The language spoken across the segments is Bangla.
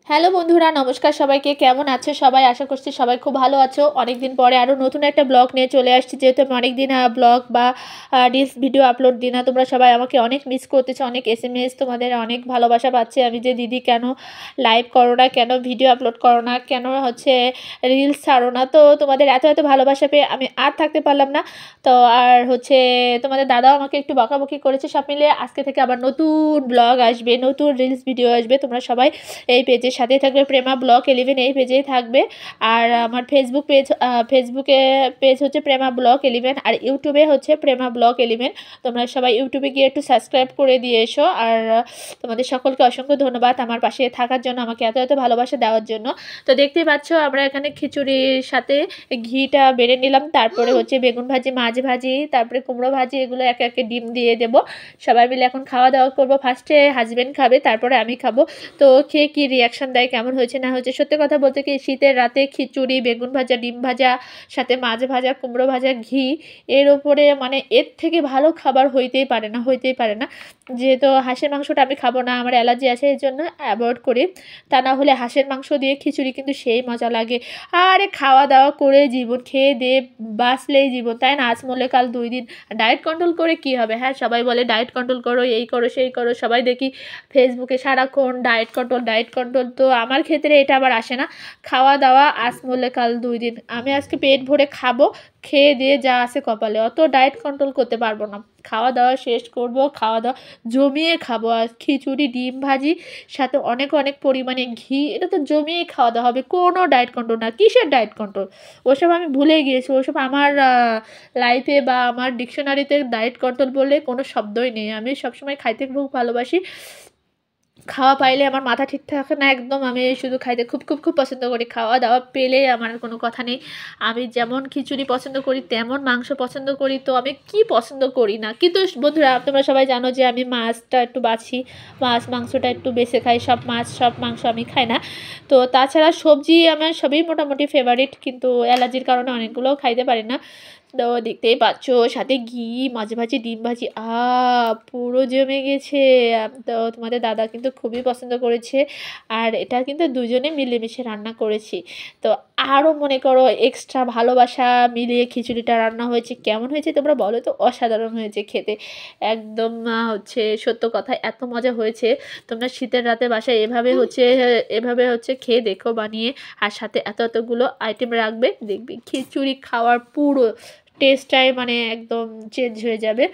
হ্যালো বন্ধুরা, নমস্কার সবাইকে। কেমন আছো সবাই? আশা করছি সবাই খুব ভালো আছো। অনেকদিন পরে আরও নতুন একটা ব্লগ নিয়ে চলে আসছি, যেহেতু আমি অনেকদিন ব্লগ বা রিলস ভিডিও আপলোড দিই না। তোমরা সবাই আমাকে অনেক মিস করতেছো, অনেক এসএমএস, তোমাদের অনেক ভালোবাসা পাচ্ছি আমি, যে দিদি কেন লাইভ করো না, কেন ভিডিও আপলোড করো না, কেন রিলস ছাড়ো না। তো তোমাদের এত এত ভালোবাসা পেয়ে আমি আর থাকতে পারলাম না। তো আর তোমাদের দাদাও আমাকে একটু বকাবকি করেছে। সব মিলিয়ে আজকে থেকে আবার নতুন ব্লগ আসবে, নতুন রিলস ভিডিও আসবে। তোমরা সবাই এই পেজের সাথেই থাকবে, প্রেমা ব্লগ 11 এই পেজেই থাকবে। আর আমার ফেসবুকে পেজ হচ্ছে প্রেমা ব্লগ 11, আর ইউটিউবে হচ্ছে প্রেমা ব্লগ 11। তোমরা সবাই ইউটিউবে গিয়ে একটু সাবস্ক্রাইব করে দিয়ে এসো। আর তোমাদের সকলকে অসংখ্য ধন্যবাদ আমার পাশে থাকার জন্য, আমাকে এত এত ভালোবাসা দেওয়ার জন্য। তো দেখতেই পাচ্ছ আমরা এখানে খিচুড়ির সাথে ঘিটা বেড়ে নিলাম, তারপরে হচ্ছে বেগুন ভাজি, মাছ ভাজি, তারপরে কুমড়ো ভাজি, এগুলো একে একে ডিম দিয়ে দেবো। সবাই মিলে এখন খাওয়া দাওয়া করবো। ফার্স্টে হাজব্যান্ড খাবে, তারপরে আমি খাবো। তো খেয়ে কী রিয়াকশান দেয়, কেমন হয়েছে না হয়েছে। সত্যি কথা বলতে কি, শীতের রাতে খিচুড়ি, বেগুন ভাজা, ডিম ভাজা, সাথে মাছ ভাজা, কুমড়ো ভাজা, ঘি, এর ওপরে মানে এর থেকে ভালো খাবার হইতেই পারে না, হইতেই পারে না। যেহেতু হাঁসের মাংসটা আমি খাবো না, আমার অ্যালার্জি আছে, এই জন্য অ্যাভয়েড করি। তা না হলে হাঁসের মাংস দিয়ে খিচুড়ি কিন্তু সেই মজা লাগে। আরে খাওয়া দাওয়া করে জীবন, খেয়ে দিয়ে বাঁচলেই জীবন, তাই না? আজ মরলে কাল 2 দিন। ডায়েট কন্ট্রোল করে কি হবে? হ্যাঁ, সবাই বলে ডায়েট কন্ট্রোল করো, এই করো সেই করো, সবাই দেখি ফেসবুকে সারাক্ষণ ডায়েট কন্ট্রোল, ডায়েট কন্ট্রোল। তো আমার ক্ষেত্রে এটা আবার আসে না। খাওয়া দাওয়া আজ মরলে কাল 2 দিন। আমি আজকে পেট ভরে খাবো, খেয়ে দিয়ে যা আছে কপালে, অত ডায়েট কন্ট্রোল করতে পারবো না। খাওয়া দাওয়া শেষ করব, খাওয়া দাওয়া জমিয়ে খাবো। আর খিচুড়ি, ডিম ভাজি, সাথে অনেক অনেক পরিমাণে ঘি, এটা তো জমিয়েই খাওয়া দাওয়া হবে। কোনো ডায়েট কন্ট্রোল না। কিসের ডায়েট কন্ট্রোল? ওসব আমি ভুলে গিয়েছি। ওসব আমার লাইফে বা আমার ডিকশনারিতে ডায়েট কন্ট্রোল বললে কোনো শব্দই নেই। আমি সবসময় খাইতে খুব ভালোবাসি। খাওয়া পাইলে আমার মাথা ঠিক থাকে না একদম। আমি শুধু খাইতে খুব খুব খুব পছন্দ করি। খাওয়া দাওয়া পেলে আমার আর কোনো কথা নেই। আমি যেমন খিচুড়ি পছন্দ করি, তেমন মাংস পছন্দ করি। তো আমি কি পছন্দ করি না? কিন্তু বন্ধুরা, তোমরা সবাই জানো যে আমি মাছটা একটু বাছি, মাছ মাংসটা একটু বেছে খাই। সব মাছ সব মাংস আমি খাই না। তো তাছাড়া সবজি আমার সবই মোটামুটি ফেভারিট, কিন্তু অ্যালার্জির কারণে অনেকগুলোও খাইতে পারি না। তো দেখতেই পাচ্ছ, সাথে ঘি, মাছ ভাজি, ডিম ভাজি, পুরো জমে গেছে। তো তোমাদের দাদা কিন্তু খুবই পছন্দ করেছে। আর এটা কিন্তু দুজনে মিলেমিশে রান্না করেছি। তো আরও মনে করো এক্সট্রা ভালোবাসা মিলিয়ে খিচুড়িটা রান্না হয়েছে। কেমন হয়েছে তোমরা বলো তো? অসাধারণ হয়েছে খেতে। একদম সত্য কথা, এত মজা হয়েছে। তোমরা শীতের রাতে বাসায় এভাবে খেয়ে দেখো বানিয়ে। আর সাথে এত এতগুলো আইটেম রাখবে, দেখবি খিচুড়ি খাওয়ার পুরো টেস্টটাই মানে একদম চেঞ্জ হয়ে যাবে।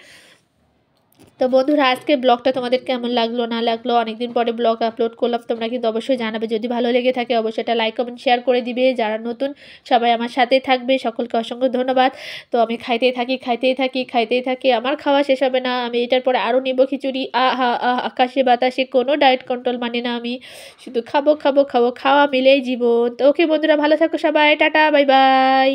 তো বন্ধুরা, আজকে ব্লগটা তোমাদের কেমন লাগলো না লাগলো, অনেকদিন পরে ব্লগ আপলোড করলাম, তোমরা কিন্তু অবশ্যই জানাবে। যদি ভালো লেগে থাকে অবশ্যই একটা লাইক কমেন্ট শেয়ার করে দিবে। যারা নতুন সবাই আমার সাথেই থাকবে, সকলকে অসংখ্য ধন্যবাদ। তো আমি খাইতেই থাকি। আমার খাওয়া শেষ হবে না। আমি এটার পরে আরও নিব খিচুড়ি। আকাশে বাতাসে কোনো ডায়েট কন্ট্রোল মানে না আমি। শুধু খাবো খাবো খাবো, খাওয়া মিলেই জীবন। তো ওকে বন্ধুরা, ভালো থাকো সবাই, টাটা, বাই বাই।